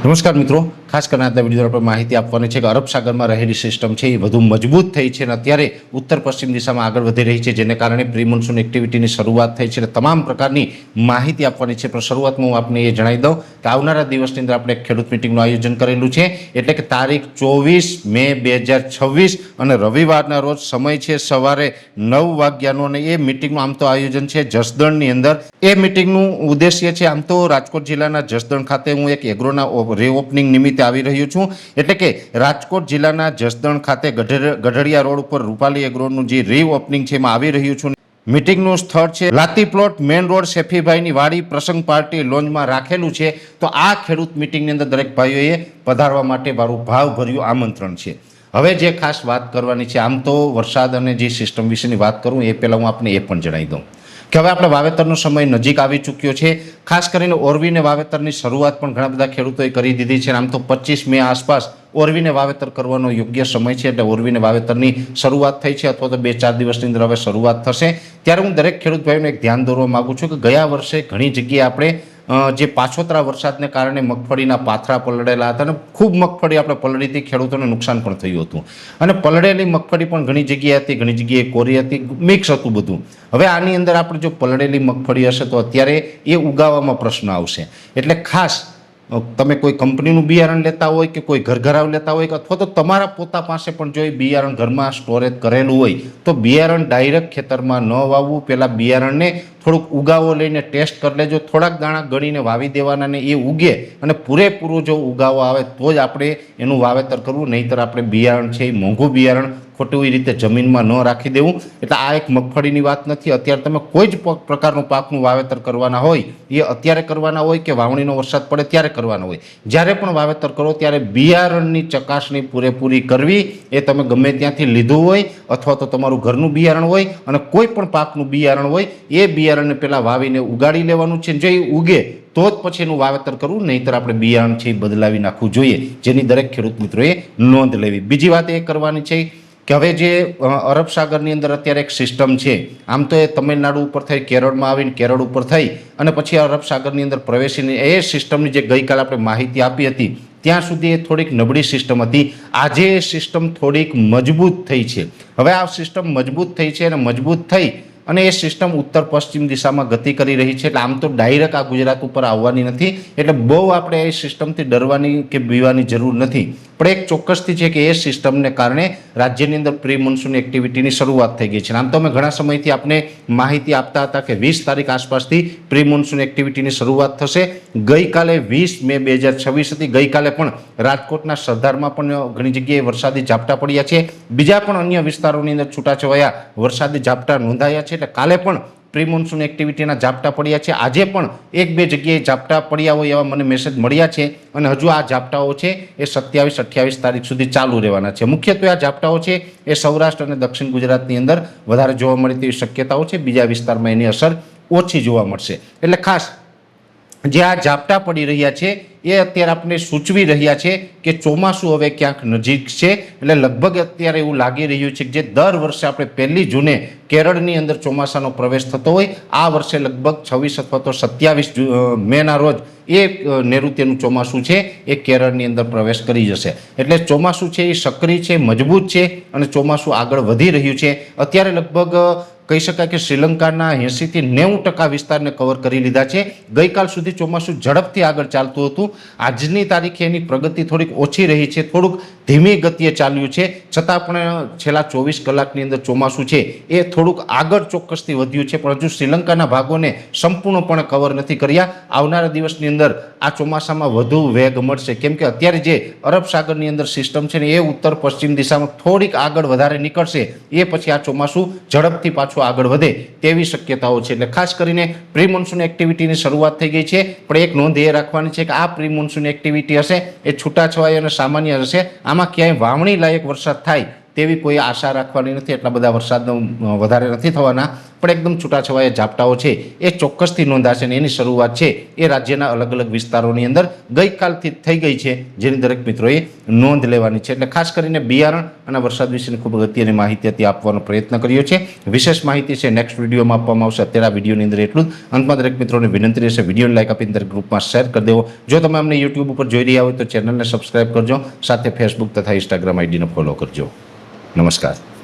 નમસ્કાર મિત્રો, ખાસ કરીને આજના વિડીયો પર માહિતી આપવાની છે કે અરબ સાગરમાં રહેલી સિસ્ટમ છે એ વધુ મજબૂત થઈ છે અને અત્યારે ઉત્તર પશ્ચિમ દિશામાં આગળ વધી રહી છે, જેને કારણે પ્રી મોન્સૂન એક્ટિવિટીની શરૂઆત થઈ છે અને તમામ પ્રકારની માહિતી આપવાની છે. પણ શરૂઆતમાં હું આપને એ જણાવી દઉં કે આવનારા દિવસની અંદર આપણે એક ખેડૂત મિટિંગનું આયોજન કરેલું છે, એટલે કે તારીખ 24 મે 2026 અને રવિવારના રોજ સમય છે સવારે 9 વાગ્યાનો અને એ મિટિંગનું આમ તો આયોજન છે જસદણની અંદર. એ મિટિંગનું ઉદ્દેશ્ય છે આમ તો રાજકોટ જિલ્લાના જસદણ ખાતે હું એક એગ્રોના રીઓપનિંગ નિમિત્તે આવી રહ્યો છું, એટલે કે રાજકોટ જિલ્લાના જસદણ ખાતે ગઢડિયા રોડ ઉપર રૂપાલી એગ્રોનું જે રીઓપનિંગ છે એમાં આવી રહ્યું છું. મિટિંગનું સ્થળ છે લાતી પ્લોટ, મેન રોડ, શેફીભાઈની વાડી, પ્રસંગ પાર્ટી લોન્જમાં રાખેલું છે. તો આ ખેડૂત મિટિંગની અંદર દરેક ભાઈઓએ પધારવા માટે મારું ભાવભર્યું આમંત્રણ છે. હવે જે ખાસ વાત કરવાની છે, આમ તો વરસાદ અને જે સિસ્ટમ વિશેની વાત કરું એ પહેલાં હું આપને એ પણ જણાવી દઉં કે હવે આપણે વાવેતરનો સમય નજીક આવી ચૂક્યો છે. ખાસ કરીને ઓરવીને વાવેતરની શરૂઆત પણ ઘણા બધા ખેડૂતોએ કરી દીધી છે. આમ તો 25 મે આસપાસ ઓરવીને વાવેતર કરવાનો યોગ્ય સમય છે, એટલે ઓરવીને વાવેતરની શરૂઆત થઈ છે અથવા તો 2-4 દિવસની અંદર હવે શરૂઆત થશે. ત્યારે હું દરેક ખેડૂત ભાઈઓને એક ધ્યાન દોરવા માગું છું કે ગયા વર્ષે ઘણી જગ્યાએ આપણે જે પાછોતરા વરસાદને કારણે મગફળીના પાથરા પલળેલા હતા અને ખૂબ મગફળી આપણે પલળીથી ખેડૂતોને નુકસાન પણ થયું હતું અને પલળેલી મગફળી પણ ઘણી જગ્યાએ હતી, ઘણી જગ્યાએ કોરી હતી, મિક્સ હતું બધું. હવે આની અંદર આપણે જો પલળેલી મગફળી હશે તો અત્યારે એ ઉગાવવામાં પ્રશ્ન આવશે. એટલે ખાસ તમે કોઈ કંપનીનું બિયારણ લેતા હોય કે કોઈ ઘરઘરાવ લેતા હોય કે અથવા તો તમારા પોતા પાસે પણ જો એ બિયારણ ઘરમાં સ્ટોરેજ કરેલું હોય તો બિયારણ ડાયરેક્ટ ખેતરમાં ન વાવવું. પહેલાં બિયારણને થોડુંક ઉગાવો લઈને ટેસ્ટ કરી લેજો, થોડાક દાણા ગળીને વાવી દેવાના ને એ ઉગે અને પૂરેપૂરો જો ઉગાવો આવે તો જ આપણે એનું વાવેતર કરવું, નહીંતર આપણે બિયારણ છે એ મોંઘું બિયારણ ખોટી રીતે જમીનમાં ન રાખી દેવું. એટલે આ એક મગફળીની વાત નથી. અત્યારે તમે કોઈ જ પ્રકારનું પાકનું વાવેતર કરવાના હોય એ અત્યારે કરવાના હોય કે વાવણીનો વરસાદ પડે ત્યારે કરવાના હોય, જ્યારે પણ વાવેતર કરો ત્યારે બિયારણની ચકાસણી પૂરેપૂરી કરવી. એ તમે ગમે ત્યાંથી લીધું હોય અથવા તો તમારું ઘરનું બિયારણ હોય અને કોઈ પણ પાકનું બિયારણ હોય એ બિયારણને પહેલાં વાવીને ઉગાડી લેવાનું છે. જો એ ઉગે તો જ પછી એનું વાવેતર કરવું, નહીંતર આપણે બિયારણ છે એ બદલાવી નાખવું જોઈએ, જેની દરેક ખેડૂત મિત્રોએ નોંધ લેવી. બીજી વાત એ કરવાની છે કે હવે જે અરબ સાગરની અંદર અત્યારે એક સિસ્ટમ છે, આમ તો એ તમિલનાડુ ઉપર થઈ કેરળમાં આવીને કેરળ ઉપર થઈ અને પછી અરબ સાગરની અંદર પ્રવેશીને એ સિસ્ટમની જે ગઈકાલે આપણે માહિતી આપી હતી ત્યાં સુધી એ થોડીક નબળી સિસ્ટમ હતી. આજે એ સિસ્ટમ થોડીક મજબૂત થઈ છે. હવે આ સિસ્ટમ મજબૂત થઈ છે અને મજબૂત થઈ અને એ સિસ્ટમ ઉત્તર પશ્ચિમ દિશામાં ગતિ કરી રહી છે. એટલે આમ તો ડાયરેક્ટ આ ગુજરાત ઉપર આવવાની નથી, એટલે બહુ આપણે એ સિસ્ટમથી ડરવાની કે બીવાની જરૂર નથી. પણ એક ચોક્કસથી છે કે એ સિસ્ટમને કારણે રાજ્યની અંદર પ્રી મોન્સૂન એક્ટિવિટીની શરૂઆત થઈ ગઈ છે. આમ તો અમે ઘણા સમયથી આપને માહિતી આપતા હતા કે 20 તારીખ આસપાસથી પ્રી મોન્સૂન એક્ટિવિટીની શરૂઆત થશે. ગઈકાલે 20 મે 2026 હતી. ગઈકાલે પણ રાજકોટના સરદારમાં પણ ઘણી જગ્યાએ વરસાદી ઝાપટા પડ્યા છે. બીજા પણ અન્ય વિસ્તારોની અંદર છૂટાછવાયા વરસાદી ઝાપટા નોંધાયા છે. એટલે કાલે પણ પ્રી મોન્સૂન એક્ટિવિટીના ઝાપટા પડ્યા છે. આજે પણ 1-2 જગ્યાએ ઝાપટા પડ્યા હોય એવા મને મેસેજ મળ્યા છે અને હજુ આ ઝાપટાઓ છે એ 27-28 તારીખ સુધી ચાલુ રહેવાના છે. મુખ્યત્વે આ ઝાપટાઓ છે એ સૌરાષ્ટ્ર અને દક્ષિણ ગુજરાતની અંદર વધારે જોવા મળે તેવી શક્યતાઓ છે. બીજા વિસ્તારમાં એની અસર ઓછી જોવા મળશે. એટલે ખાસ જે આ ઝાપટા પડી રહ્યા છે એ અત્યારે આપણે સૂચવી રહ્યા છે કે ચોમાસું હવે ક્યાંક નજીક છે. એટલે લગભગ અત્યારે એવું લાગી રહ્યું છે કે જે દર વર્ષે આપણે 1 જૂને કેરળની અંદર ચોમાસાનો પ્રવેશ થતો હોય, આ વર્ષે લગભગ 26 અથવા તો 27 મેના રોજ એ નૈઋત્યનું ચોમાસું છે એ કેરળની અંદર પ્રવેશ કરી જશે. એટલે ચોમાસું છે એ સક્રિય છે, મજબૂત છે અને ચોમાસું આગળ વધી રહ્યું છે. અત્યારે લગભગ કહી શકાય કે શ્રીલંકાના 80 થી 90% વિસ્તારને કવર કરી લીધા છે. ગઈકાલ સુધી ચોમાસું ઝડપથી આગળ ચાલતું હતું. આજની તારીખે એની પ્રગતિ થોડીક ઓછી રહી છે, થોડુંક ધીમી ગતિએ ચાલ્યું છે. છતાં પણ છેલ્લા 24 કલાકની અંદર ચોમાસું છે એ થોડુંક આગળ ચોક્કસથી વધ્યું છે, પણ હજુ શ્રીલંકાના ભાગોને સંપૂર્ણપણે કવર નથી કર્યા. આવનારા દિવસની અંદર આ ચોમાસામાં વધુ વેગ મળશે, કેમ કે અત્યારે જે અરબ સાગરની અંદર સિસ્ટમ છે ને એ ઉત્તર પશ્ચિમ દિશામાં થોડીક આગળ વધારે નીકળશે. એ પછી આ ચોમાસું ઝડપથી પાછું આગળ વધે તેવી શક્યતાઓ છે. એટલે ખાસ કરીને પ્રી મોન્સૂન એક્ટિવિટીની શરૂઆત થઈ ગઈ છે. પણ એક નોંધ એ રાખવાની છે કે આ પ્રી મોન્સૂન એક્ટિવિટી હશે એ છૂટાછવાયા અને સામાન્ય હશે. આમાં ક્યાંય વાવણી લાયક વરસાદ થાય તેવી કોઈ આશા રાખવાની નથી. એટલા બધા વરસાદનો વધારે નથી થવાના, પણ એકદમ છૂટાછવાયા ઝાપટાઓ છે એ ચોક્કસથી નોંધાશે અને એની શરૂઆત છે એ રાજ્યના અલગ અલગ વિસ્તારોની અંદર ગઈકાલથી થઈ ગઈ છે, જેની દરેક મિત્રોએ નોંધ લેવાની છે. એટલે ખાસ કરીને બિયારણ અને વરસાદ વિશેની ખૂબ અગત્યની માહિતી હતી આપવાનો પ્રયત્ન કર્યો છે. વિશેષ માહિતી છે નેક્સ્ટ વિડીયોમાં આપવામાં આવશે. અત્યારે આ વિડીયોની અંદર એટલું જ. અંતમાં દરેક મિત્રોને વિનંતી રહેશે વિડીયોને લાઈક આપીને દરેક ગ્રુપમાં શેર કરી દેવો. જો તમે અમને યુટ્યુબ ઉપર જોઈ રહ્યા હોય તો ચેનલને સબસ્ક્રાઇબ કરજો, સાથે ફેસબુક તથા ઇન્સ્ટાગ્રામ આઈડીને ફોલો કરજો. નમસ્કાર.